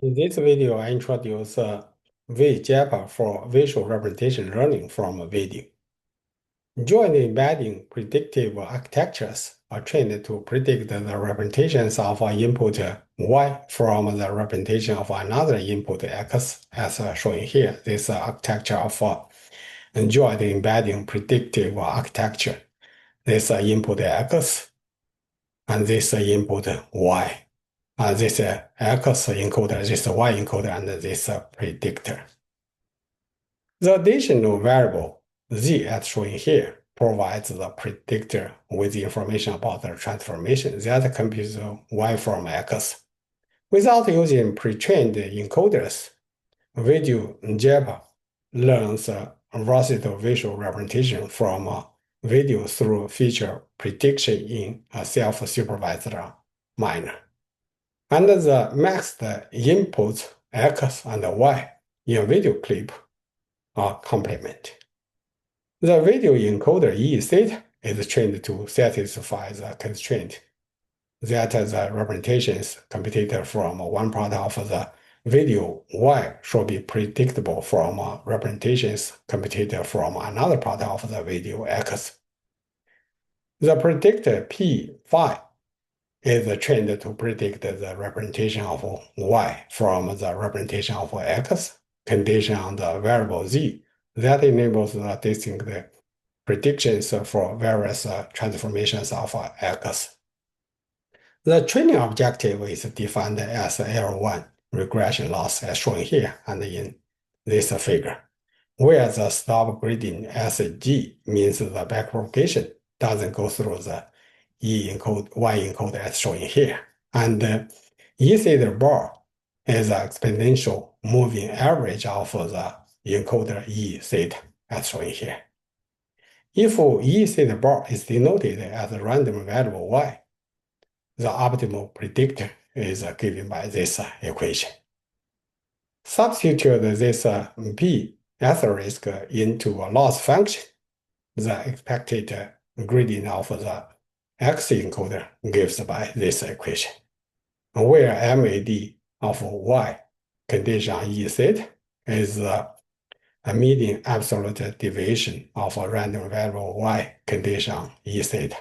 In this video, I introduce V-JEPA for visual representation learning from a video. Joint-Embedding Predictive Architectures are trained to predict the representations of an input Y from the representation of another input X, as shown here. This architecture of Joint-Embedding Predictive Architecture. This input X and this input Y. This X encoder, this Y encoder, and this predictor. The additional variable Z, as shown here, provides the predictor with information about the transformation that computes Y from X. Without using pretrained encoders, Video-JEPA learns versatile visual representation from video through feature prediction in a self-supervised manner. And the maxed inputs X and Y in a video clip are complement. The video encoder E theta is trained to satisfy the constraint that the representations computed from one part of the video Y should be predictable from representations computed from another part of the video X. The predictor P phi is trained to predict the representation of Y from the representation of X condition on the variable Z that enables the distinct predictions for various transformations of X. The training objective is defined as L1 regression loss as shown here and in this figure, where the stop gradient SG means the backpropagation doesn't go through the Y encoder as shown here. And E theta bar is an exponential moving average of the encoder E theta as shown here. If E theta bar is denoted as a random variable Y, the optimal predictor is given by this equation. Substitute this P asterisk into a loss function, the expected gradient of the X encoder gives by this equation, where MAD of Y condition on E theta is a median absolute deviation of a random variable Y condition on E theta.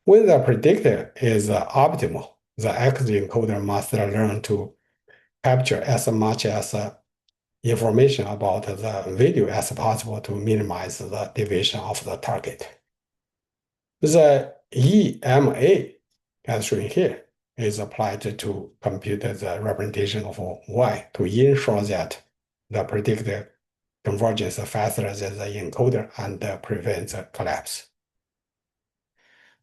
When the predictor is optimal, the X encoder must learn to capture as much as information about the video as possible to minimize the deviation of the target. The EMA, as shown here, is applied to compute the representation of Y to ensure that the predictor converges faster than the encoder and prevents collapse.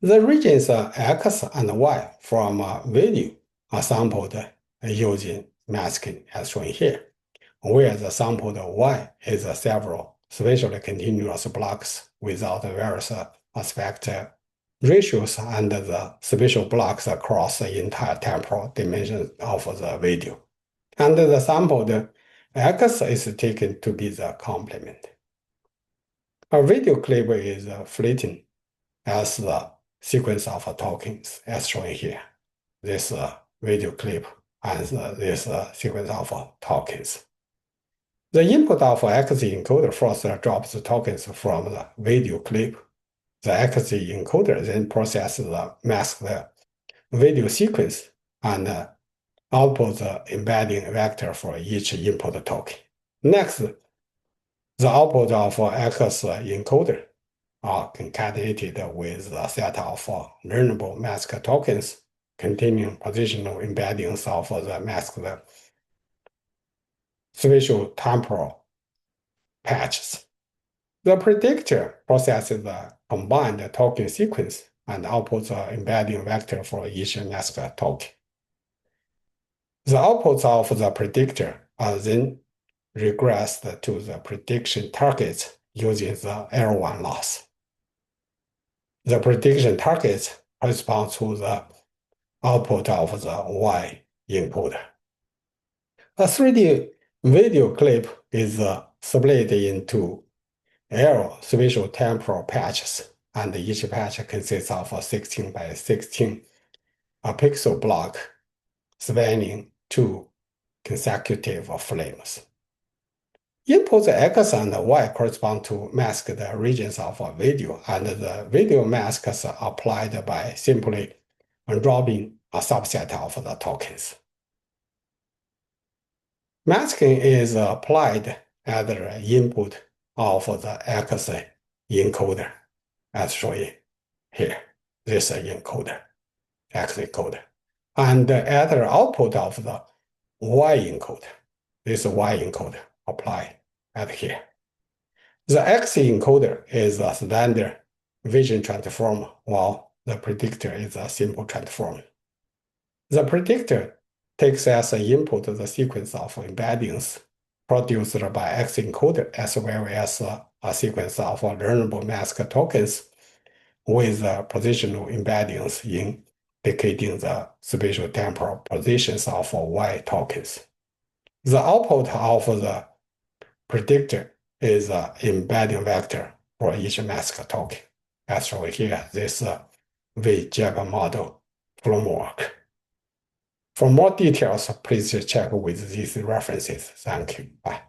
The regions X and Y from video are sampled using masking as shown here, where the sampled Y is several spatially continuous blocks without various aspect ratios and the spatial blocks across the entire temporal dimension of the video. And the sampled X is taken to be the complement. A video clip is fleeting as the sequence of tokens as shown here. This video clip and this sequence of tokens. The input of X encoder first drops the tokens from the video clip. The X encoder then processes the masked video sequence and outputs the embedding vector for each input token. Next, the output of X encoder are concatenated with a set of learnable mask tokens containing positional embeddings of the masked spatial temporal patches. The predictor processes the combined token sequence and outputs an embedding vector for each masked token. The outputs of the predictor are then regressed to the prediction targets using the L1 loss. The prediction targets correspond to the output of the Y encoder. A 3D video clip is split into L spatial temporal patches, and each patch consists of a 16 by 16 pixel block spanning 2 consecutive frames. Input X and Y correspond to mask the regions of a video, and the video masks are applied by simply dropping a subset of the tokens. Masking is applied at the input of the X encoder, as shown here. This encoder, X encoder, and at the output of the Y encoder, this Y encoder applied at here. The X encoder is a standard vision transform, while the predictor is a simple transform. The predictor takes as an input the sequence of embeddings produced by X encoder, as well as a sequence of learnable mask tokens with positional embeddings indicating the spatial temporal positions of Y tokens. The output of the predictor is an embedding vector for each mask token, as shown here, this V-JEPA model framework. For more details, please check with these references. Thank you. Bye.